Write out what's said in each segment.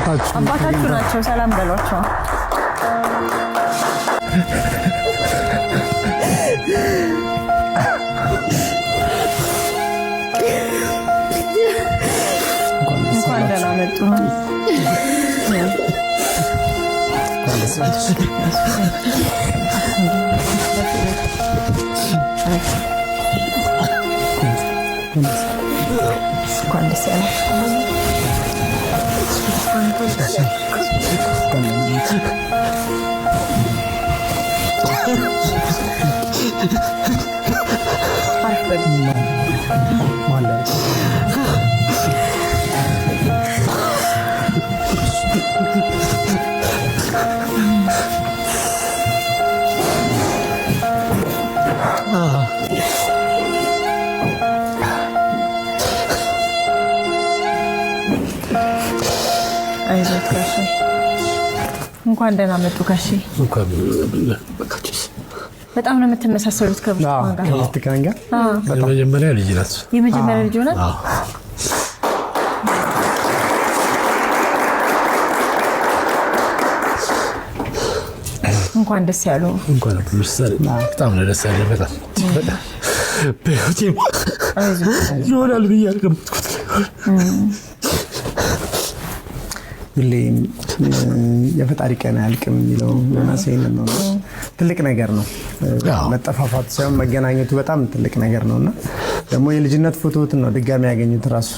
አባታችሁ ናቸው ሰላም በሏቸው እንኳን ደህና መጡ እንኳን ደህና መጡ ካሺ እንኳን በቃችስ በጣም ነው የምትመሳሰሉት ከብርቱካን ጋር የመጀመሪያ ልጅ ናት የመጀመሪያ ልጅ ናት እንኳን ደስ ያለው እንኳን ምሳሌ በጣም ነው ደስ ያለው በጣም በህይወቴ ይሆናል ብዬ አልገመትኩት ሁሌም የፈጣሪ ቀን አያልቅም የሚለው ማሰይን ነው ትልቅ ነገር ነው መጠፋፋት ሳይሆን መገናኘቱ በጣም ትልቅ ነገር ነውና ደግሞ የልጅነት ፎቶዎትን ነው ድጋሚ ያገኙት ራሱ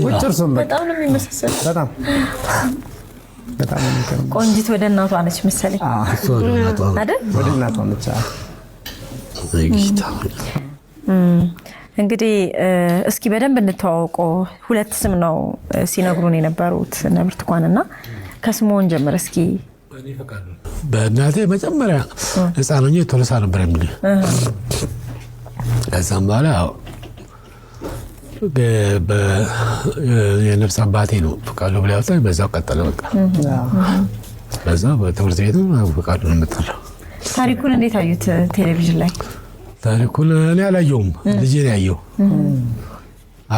ወጭርሶም በጣም ነው የሚመሳሰለው በጣም ነው ቆንጂት ወደ እናቷ ነች መሰለኝ አይደል ወደ እናቷ ነች ዘይግሽታ እንግዲህ እስኪ በደንብ እንተዋወቀው ሁለት ስም ነው ሲነግሩን የነበሩት ነብርቱካንና ከስሞን ጀምር እስኪ በእናቴ መጀመሪያ ህፃኖኝ ቶሎሳ ነበር የሚል ከዛም በኋላ የነፍስ አባቴ ነው ፈቃዱ ብላ ያወጣኝ በዛው ቀጠለ በቃ በዛው በትምህርት ቤቱ ፈቃዱ ነው የምትለው ታሪኩን እንዴት አዩት ቴሌቪዥን ላይ ታሪኩን እኔ አላየሁም ልጄ ነው ያየው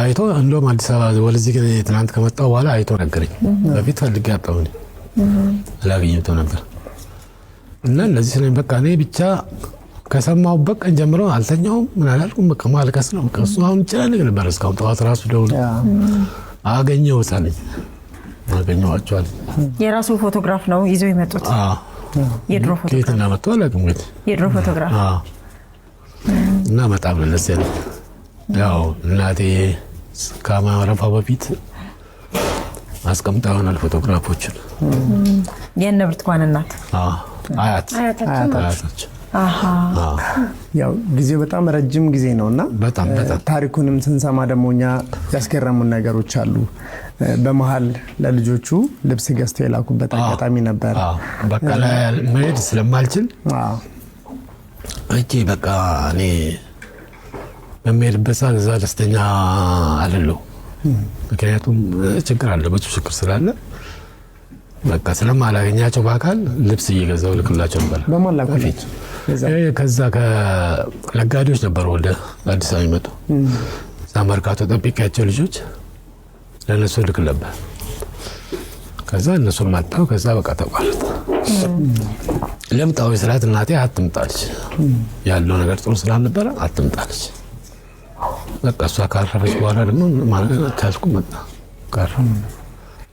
አይቶ እንደውም አዲስ አበባ ወለዚህ ግን ትናንት ከመጣው በኋላ አይቶ ነገረኝ በፊት ፈልጌ አጣሁኝ አላገኘሁትም ነበር እና ለዚህ ስለኝ በቃ እኔ ብቻ ከሰማሁበት ቀን ጀምሮ አልተኛውም ምን አላልኩም በቃ ማልቀስ ነው በቃ እሱ አሁን ይችላል ነበር እስካሁን ጠዋት ራሱ ደውሎ አገኘሁት አለኝ አገኘኋቸው የራሱ ፎቶግራፍ ነው ይዘው የመጡት የድሮ ፎቶግራፍ ከየት እንዳመጣው አላውቅም የድሮ ፎቶግራፍ እና በጣም ለዚህ ነው ያው እናቴ ከማረፋ በፊት አስቀምጣውናል ፎቶግራፎችን የነብርቱካን እናት አያታቸው ያው ጊዜው በጣም ረጅም ጊዜ ነውና በጣም ታሪኩንም ስንሰማ ደሞኛ ያስገረሙን ነገሮች አሉ በመሃል ለልጆቹ ልብስ ገዝተው የላኩበት አጋጣሚ ነበር በቃ መሄድ ስለማልችል እቺ በቃ እኔ በሚሄድበት ሰዓት እዛ ደስተኛ አይደለሁም ምክንያቱም ችግር አለ ብዙ ችግር ስላለ በቃ ስለማላገኛቸው በአካል ልብስ እየገዛው ልክላቸው ነበር በማላኩት ከዛ ከነጋዴዎች ነበሩ ወደ አዲስ አበባ ይመጡ መርካቶ ጠብቂያቸው ልጆች ለነሱ ልክ ነበር ከዛ እነሱ መጣው ከዛ በቃ ተቋረጠ ለምጣው ስላት እናቴ አትምጣልሽ ያለው ነገር ጥሩ ስላልነበረ አትምጣልሽ በቃ እሷ ካረፈች በኋላ ደግሞ ማለት ታስኩ መጣ ካረ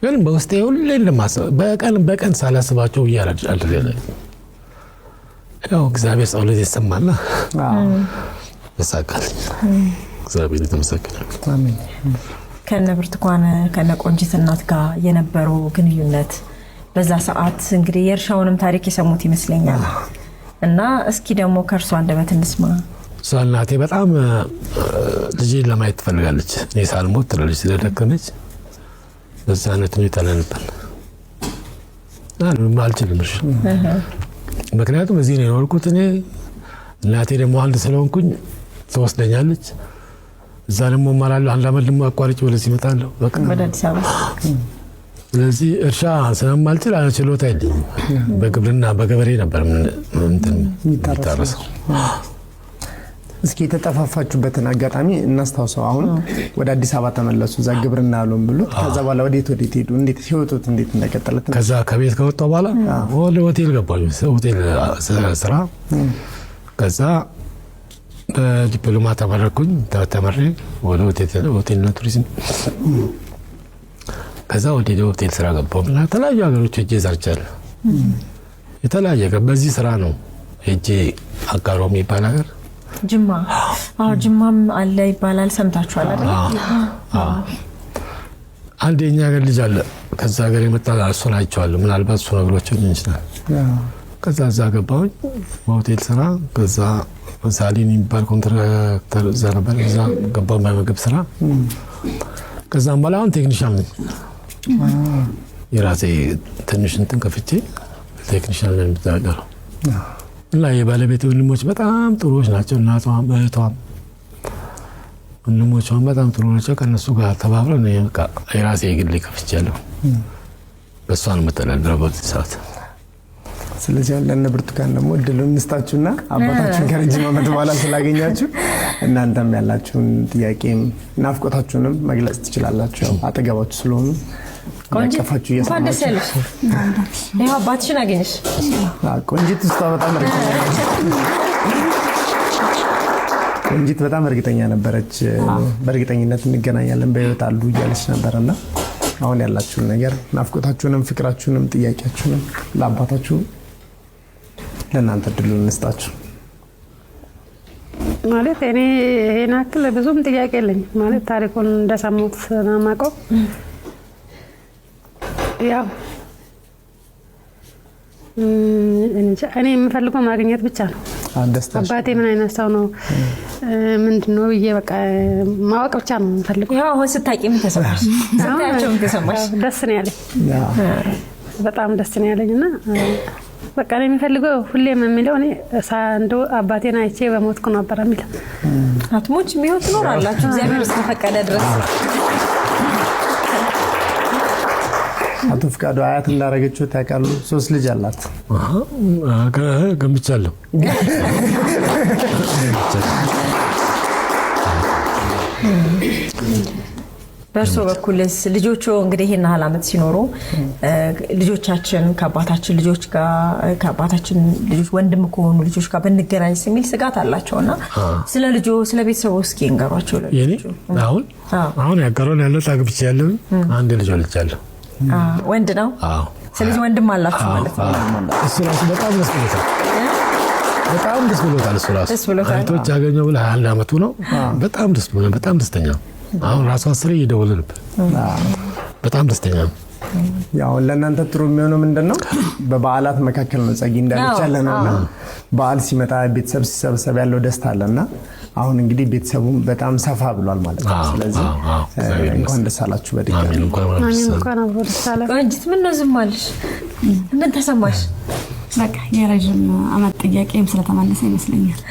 ግን በውስጤ ሁሌ ለማሰብ በቀን ሳላስባቸው ይያራል ያው እግዚአብሔር ጸሎት ይሰማና ተሳካል እግዚአብሔር የተመሰገነ አሜን ከነብርቱካን ከነቆንጂት እናት ጋር የነበረው ግንኙነት በዛ ሰዓት እንግዲህ የእርሻውንም ታሪክ የሰሙት ይመስለኛል እና እስኪ ደግሞ ከርሷ አንደበት እንስማ እናቴ በጣም ልጅ ለማየት ትፈልጋለች እኔ ሳልሞት ትላለች ስለደከመች በዛ አይነት ሁኔታ ላይ ነበር አሁን ማልችልም ምክንያቱም እዚህ ነው የኖርኩት እኔ እናቴ ደግሞ አንድ ስለሆንኩኝ ትወስደኛለች እዛ ደግሞ እማራለሁ አንድ አመት ደግሞ አቋርጬ ወደዚህ እመጣለሁ በቃ ወደ አዲስ አበባ ስለዚህ እርሻ ስለማልችል ችሎታ የለኝም በግብርና በገበሬ ነበር እንትን የሚታረሰው እስኪ የተጠፋፋችሁበትን አጋጣሚ እናስታውሰው። አሁን ወደ አዲስ አበባ ተመለሱ፣ እዛ ግብርና ያሉን ብሉት። ከዛ በኋላ ወዴት ሄዱ? እንዴት ህይወቱት እንዴት እንደቀጠለ? ከዛ ከቤት ከወጣሁ በኋላ ወደ ሆቴል ገባሁ፣ ሆቴል ስራ። ከዛ በዲፕሎማ ተመረኩኝ፣ ተመሬ ወደ ሆቴልና ቱሪዝም። ከዛ ወደ ሆቴል ስራ ገባሁ። የተለያዩ ሀገሮች ሄጄ ሰርቻለሁ። የተለያየ በዚህ ስራ ነው ሄጄ አጋሮ የሚባል ሀገር ጅማ ጅማም አለ ይባላል፣ ሰምታችኋል አይደል? አንድ የኛ ሀገር ልጅ አለ ከዛ ሀገር የመጣ እሱን አይቼዋለሁ። ምናልባት እሱ ነግሯቸው ይችላል። ከዛ እዛ ገባሁኝ በሆቴል ስራ። ከዛ ሳሊን የሚባል ኮንትራክተር እዛ ነበር፣ እዛ ገባሁ በምግብ ስራ። ከዛም በኋላ አሁን ቴክኒሻን ነኝ። የራሴ ትንሽ እንትን ከፍቼ ቴክኒሻን ነኝ የምታገረው። እና የባለቤት ወንድሞች በጣም ጥሩዎች ናቸው። እናቷም እህቷም ወንድሞቿም በጣም ጥሩ ናቸው። ከነሱ ጋር ተባብረን በቃ የራሴ የግል ከፍቻለሁ። በሷ ነው የምተዳደረው በዚህ ሰዓት። ስለዚህ ለእነ ብርቱካን ደግሞ እድሉን እንስጣችሁና አባታችሁን ከረጅም ዓመት በኋላ ስላገኛችሁ እናንተም ያላችሁን ጥያቄም ናፍቆታችሁንም መግለጽ ትችላላችሁ። አጠገባችሁ ስለሆኑ ቆንጂት ይፈንደሰልሽ ነው አባትሽን አገኘሽ። ቆንጂት በጣም እርግጠኛ ነበረች። በእርግጠኝነት እንገናኛለን በህይወት አሉ እያለች ነበርና አሁን ያላችሁን ነገር ናፍቆታችሁንም ፍቅራችሁንም ጥያቄያችሁንም ለአባታችሁ ለእናንተ እድሉን እንስጣችሁ። ማለት እኔ ይሄን አክል ብዙም ጥያቄ የለኝም። ማለት ታሪኩን እንደሰሙት ነው የማውቀው። ያው እኔ የምፈልገው ማግኘት ብቻ ነው። አባቴ ምን አይነት ሰው ነው ምንድነው ብዬ በቃ ማወቅ ብቻ ነው የምፈልገው። ያው አሁን ስታቂ ምን ተሰማሽ? ስታያቸው ምን ተሰማሽ? ደስ ነው ያለኝ፣ በጣም ደስ ነው ያለኝና በቃ እኔ የምፈልገው ሁሌም የሚለው እኔ ሳንዶ አባቴን አይቼ በሞትኩ ነበር የሚለው። አትሞች ቢሆን ትኖራላችሁ እግዚአብሔር እስከፈቀደ ድረስ። አቶ ፍቃዱ አያት እንዳረገችው ታውቃሉ? 3 ልጅ አላት። ገምቻለሁ። በእርሶ በኩልስ ልጆቹ እንግዲህ ይሄን ያህል ዓመት ሲኖሩ ልጆቻችን ከአባታችን ልጆች ጋር ከአባታችን ልጆች ወንድም ከሆኑ ልጆች ጋር በእንገናኝ የሚል ስጋት አላቸውና ስለ ልጆ ስለ ቤተሰቡ እስኪ እንገሯቸው። ለልጆቹ አሁን ያቀረውን ያለው ታግብቻ ያለው አንድ ልጅ ወልጃለሁ። ወንድ ነው? ስለዚህ ወንድም አላችሁ ማለት ነው። እሱ ራሱ በጣም ደስ ብሎታል። እሱ ራሱ አይቶች ያገኘው ብለ 21 ዓመቱ ነው። በጣም ደስ ብሎ በጣም ደስተኛ ነው። አሁን ራሱ አስሬ እየደወለ ነበር። በጣም ደስተኛ ነው። ያው ለእናንተ ጥሩ የሚሆነው ምንድነው በበዓላት መካከል ነው ጸጊ እንዳለቻለና በዓል ሲመጣ ቤተሰብ ሲሰበሰብ ያለው ደስታ አለና አሁን እንግዲህ ቤተሰቡ በጣም ሰፋ ብሏል ማለት ነው። ስለዚህ እንኳን ደስ አላችሁ በድጋሚ። እንኳን አብሮ ደስ አለ። ቆንጂት ምን ነው ዝም አለሽ? ምን ተሰማሽ? በቃ የረጅም ዓመት ጥያቄም ስለተመለሰ ይመስለኛል።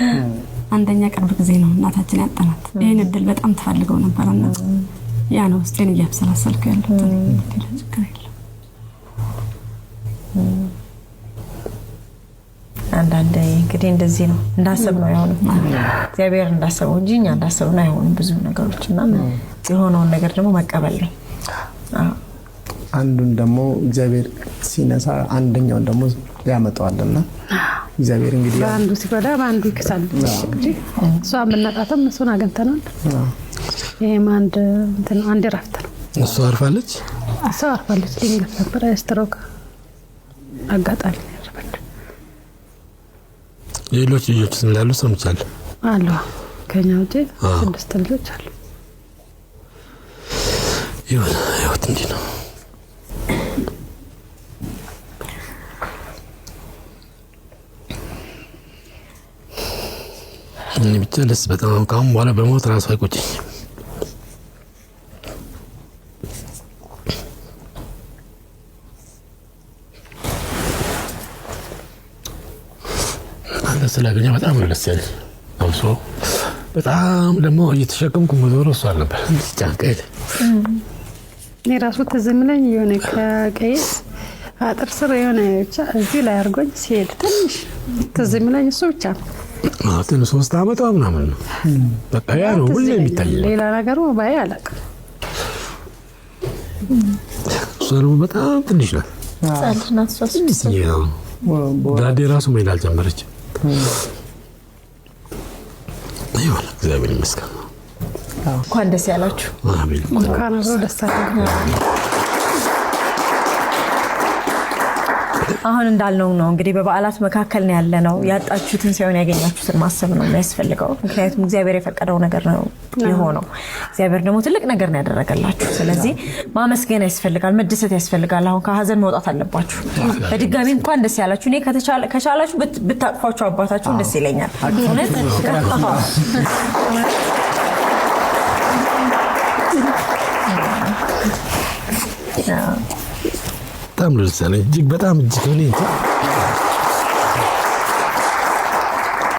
አንደኛ ቅርብ ጊዜ ነው እናታችን ያጣናት። ይሄን እድል በጣም ተፈልገው ነበርና ያ ነው እስቴን እያብሰላሰልኩ ያለሁት። አንዳንዴ እንግዲህ እንደዚህ ነው እንዳሰብነው አይሆንም። እግዚአብሔር እንዳሰበው እንጂ እኛ እንዳሰብነው አይሆንም ብዙ ነገሮችና የሆነውን ነገር ደግሞ መቀበል ነው። አንዱን ደግሞ እግዚአብሔር ሲነሳ አንደኛውን ደግሞ ያመጣዋልና እግዚአብሔር እንግዲህ አንዱ ሲጎዳ በአንዱ ይክሳል። እንግዲህ እሷን ብናጣትም እሱን አገኝተናል። ይሄም አንድ ረፍት ነው። እሷ አርፋለች። ድንገት ነበር ስትሮክ አጋጣሚ ያረፈች። ሌሎች ልጆች እንዳሉ ሰምቻለሁ። አሉ ከኛ ውጪ 6 ልጆች አሉ። ይሁን እንዴ ነው እኔ ብቻ ደስ በጣም ካሁን በኋላ በሞት ራሱ አይቆጭኝ። አንተ ስላገኘ በጣም ደስ ያለኝ አውሶ በጣም ደግሞ እየተሸከምኩ መዞር እሱ አልነበር ጫንቀኝ። እኔ ራሱ ትዝ የሚለኝ የሆነ ከቀይ አጥር ስር የሆነ ብቻ እዚህ ላይ አድርጎኝ ሲሄድ ትንሽ ትዝ የሚለኝ እሱ ብቻ ነው። አሁን 3 ዓመቷ ምናምን ነው። በቃ ያ ነው ሁሌ የሚታየው። ሌላ ነገሩ ባይ አላውቅም። እሷ ደግሞ በጣም ትንሽ ናት። ጻልናት ሶስት ዳዴ ራሱ መሄድ አልጀመረች። ይሁን እግዚአብሔር ይመስገን። እንኳን ደስ ያላችሁ። አሜን። እንኳን አብሮ ደስ አለን። አሁን እንዳልነው ነው እንግዲህ በበዓላት መካከል ነው ያለነው። ያጣችሁትን ሳይሆን ያገኛችሁትን ማሰብ ነው የሚያስፈልገው። ምክንያቱም እግዚአብሔር የፈቀደው ነገር ነው የሆነው። እግዚአብሔር ደግሞ ትልቅ ነገር ነው ያደረገላችሁ። ስለዚህ ማመስገን ያስፈልጋል፣ መደሰት ያስፈልጋል። አሁን ከሀዘን መውጣት አለባችሁ። በድጋሚ እንኳን ደስ ያላችሁ። እኔ ከቻላችሁ ብታቅፏቸው አባታችሁን ደስ ይለኛል። በጣም ደስ ያለኝ እጅግ በጣም እጅግ እኔ